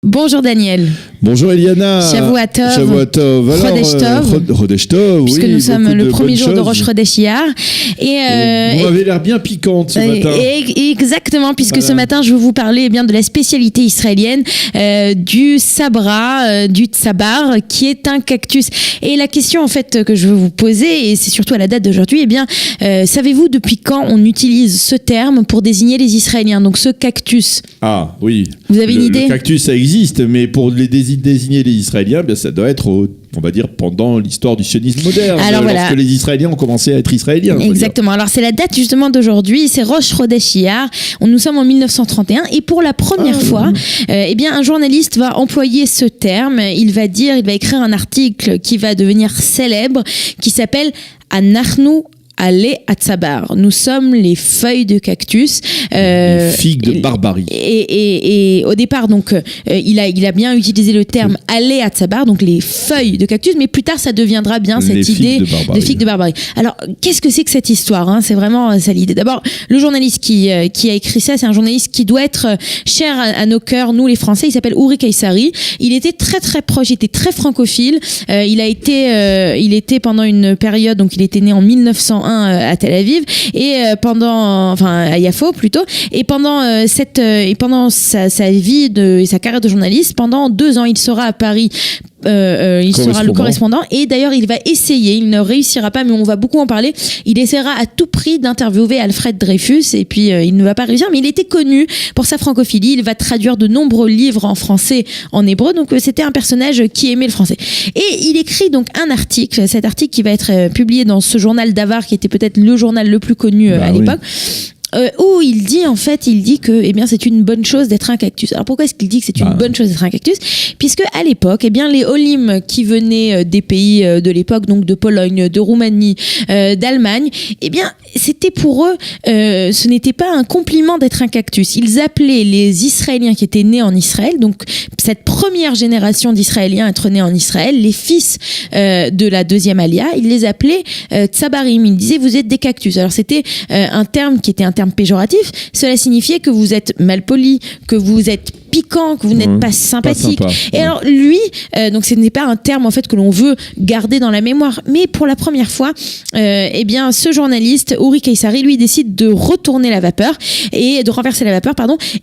Bonjour Daniel. Bonjour Eliana. Shavua Tov. Shavua Tov. Chodesh Tov. Puisque nous sommes le premier jour de Rosh Chodesh Iyar. Vous m'avez l'air bien piquante ce matin. Exactement, puisque ce matin je vais vous parler de la spécialité israélienne du sabra, du tsabar, qui est un cactus. Et la question en fait que je veux vous poser, et c'est surtout à la date d'aujourd'hui, savez-vous depuis quand on utilise ce terme pour désigner les Israéliens, donc ce cactus? Ah oui. Vous avez une idée? Le cactus ça existe, mais pour désigner les Israéliens, ça doit être on va dire pendant l'histoire du sionisme moderne, lorsque les Israéliens ont commencé à être israéliens. Exactement. Alors c'est la date justement d'aujourd'hui, c'est Rosh Chodesh Iyar. Nous sommes en 1931 et pour la première fois, un journaliste va employer ce terme. Il va écrire un article qui va devenir célèbre, qui s'appelle Anachnu Alé Atsabar. Nous sommes les feuilles de cactus. Les figues de barbarie. Et au départ, donc, il a bien utilisé le terme Alé Atsabar, donc les feuilles de cactus, mais plus tard, ça deviendra bien cette idée de figues de barbarie. Alors, qu'est-ce que c'est que cette histoire, C'est vraiment ça l'idée. D'abord, le journaliste qui a écrit ça, c'est un journaliste qui doit être cher à nos cœurs, nous les Français. Il s'appelle Uri Kaysari. Il était très très proche, il était très francophile. Il était pendant une période, donc il était né en 1901 à Tel Aviv et à Yafo plutôt, et pendant sa vie et sa carrière de journaliste, pendant 2 ans, il sera à Paris. Il sera le correspondant, et d'ailleurs il va essayer, il ne réussira pas, mais on va beaucoup en parler, il essaiera à tout prix d'interviewer Alfred Dreyfus, et puis il ne va pas réussir, mais il était connu pour sa francophilie. Il va traduire de nombreux livres en français, en hébreu, donc c'était un personnage qui aimait le français, et il écrit donc un article, cet article qui va être publié dans ce journal d'Avar, qui était peut-être le journal le plus connu à l'époque. Où il dit que c'est une bonne chose d'être un cactus. Alors pourquoi est-ce qu'il dit que c'est une bonne chose d'être un cactus? Puisque à l'époque, les Olim qui venaient des pays de l'époque, donc de Pologne, de Roumanie, d'Allemagne, c'était pour eux, ce n'était pas un compliment d'être un cactus. Ils appelaient les Israéliens qui étaient nés en Israël, donc cette première génération d'Israéliens à être nés en Israël, les fils de la deuxième alia, ils les appelaient tsabarim. Ils disaient vous êtes des cactus. Alors c'était un terme qui était un terme péjoratif. Cela signifiait que vous êtes malpoli, que vous êtes piquant, que vous n'êtes pas sympathique. Et alors lui, donc ce n'est pas un terme en fait que l'on veut garder dans la mémoire, mais pour la première fois, ce journaliste Uri Kaysari, lui, décide de retourner la vapeur et de renverser la vapeur,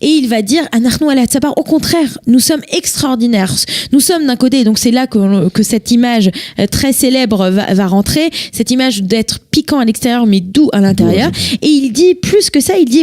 et il va dire Anachnu Alé Atsabar, au contraire, nous sommes extraordinaires. Nous sommes d'un côté, donc c'est là que cette image très célèbre va rentrer, cette image d'être piquant à l'extérieur mais doux à l'intérieur. Et il dit plus que ça, il dit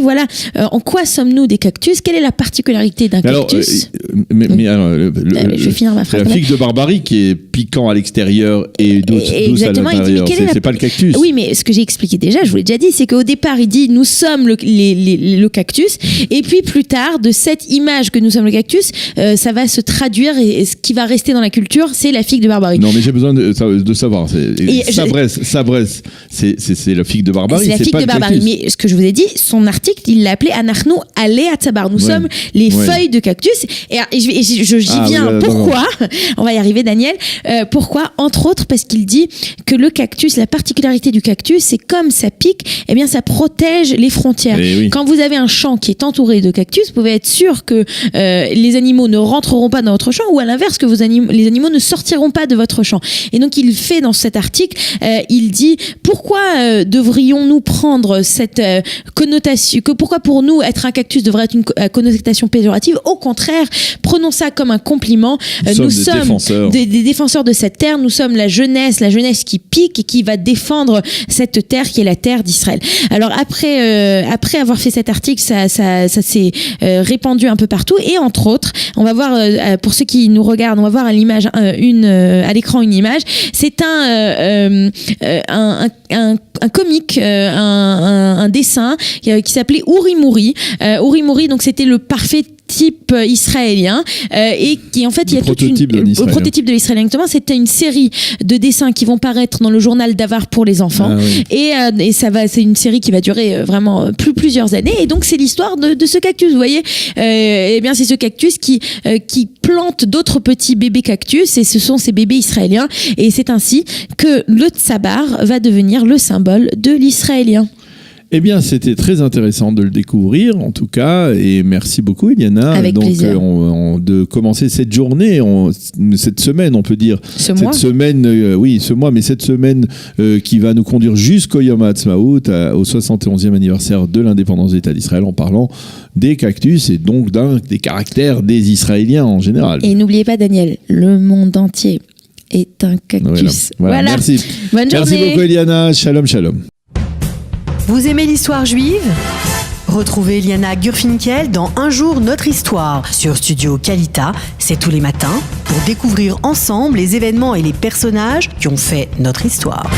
en quoi sommes-nous des cactus? Quelle est la particularité d'un cactus? Je vais finir ma phrase. C'est la figue de barbarie qui est piquant à l'extérieur et douce à l'intérieur. C'est pas le cactus. Oui, mais ce que j'ai expliqué déjà, je vous l'ai déjà dit, c'est qu'au départ, il dit nous sommes le cactus, et puis plus tard, de cette image que nous sommes le cactus, ça va se traduire, et ce qui va rester dans la culture, c'est la figue de barbarie. Non, mais j'ai besoin de savoir. Sabrès, c'est la figue de barbarie. C'est la figue de barbarie. Mais ce que je vous ai dit, son article, il l'a appelé Anachnu Alé Atsabar. Nous sommes les feuilles de cactus. Et j'y viens. Pourquoi? On va y arriver, Daniel. Pourquoi? Entre autres, parce qu'il dit que le cactus, la particularité du cactus, c'est comme ça pique, ça protège les frontières. Quand vous avez un champ qui est entouré de cactus, vous pouvez être sûr que les animaux ne rentreront pas dans votre champ, ou à l'inverse, que les animaux ne sortiront pas de votre champ. Et donc, il fait dans cet article, il dit pourquoi devrions-nous prendre cette connotation, pourquoi pour nous être un cactus devrait être une connotation péjorative? Au contraire, prenons ça comme un compliment. Nous sommes des défenseurs de cette terre, nous sommes la jeunesse qui pique et qui va défendre cette terre qui est la terre d'Israël. Alors après avoir fait cet article, ça s'est répandu un peu partout, et entre autres, on va voir, pour ceux qui nous regardent, on va voir à l'image à l'écran une image. C'est un comique, un dessin qui s'appelait Uri Muri. Uri Muri, donc c'était le parfait type israélien, et qui en fait il y a prototype de l'israélien. Exactement, c'était une série de dessins qui vont paraître dans le journal d'Avar pour les enfants, et c'est une série qui va durer vraiment plusieurs années, et donc c'est l'histoire de ce cactus, vous voyez. C'est ce cactus qui plante d'autres petits bébés cactus, et ce sont ces bébés israéliens, et c'est ainsi que le tsabar va devenir le symbole de l'israélien. Eh bien, c'était très intéressant de le découvrir, en tout cas, et merci beaucoup, Iliana. Avec plaisir. De commencer cette journée, cette semaine, on peut dire. Ce mois. Mais cette semaine qui va nous conduire jusqu'au Yom HaAtzmaut, au 71e anniversaire de l'indépendance d'État d'Israël, en parlant des cactus et donc des caractères des Israéliens en général. Et n'oubliez pas, Daniel, le monde entier est un cactus. Voilà. Merci. Bonne journée. Merci beaucoup, Iliana. Shalom, shalom. Vous aimez l'histoire juive ? Retrouvez Liana Gurfinkel dans Un jour notre histoire sur Studio Kalita, c'est tous les matins, pour découvrir ensemble les événements et les personnages qui ont fait notre histoire.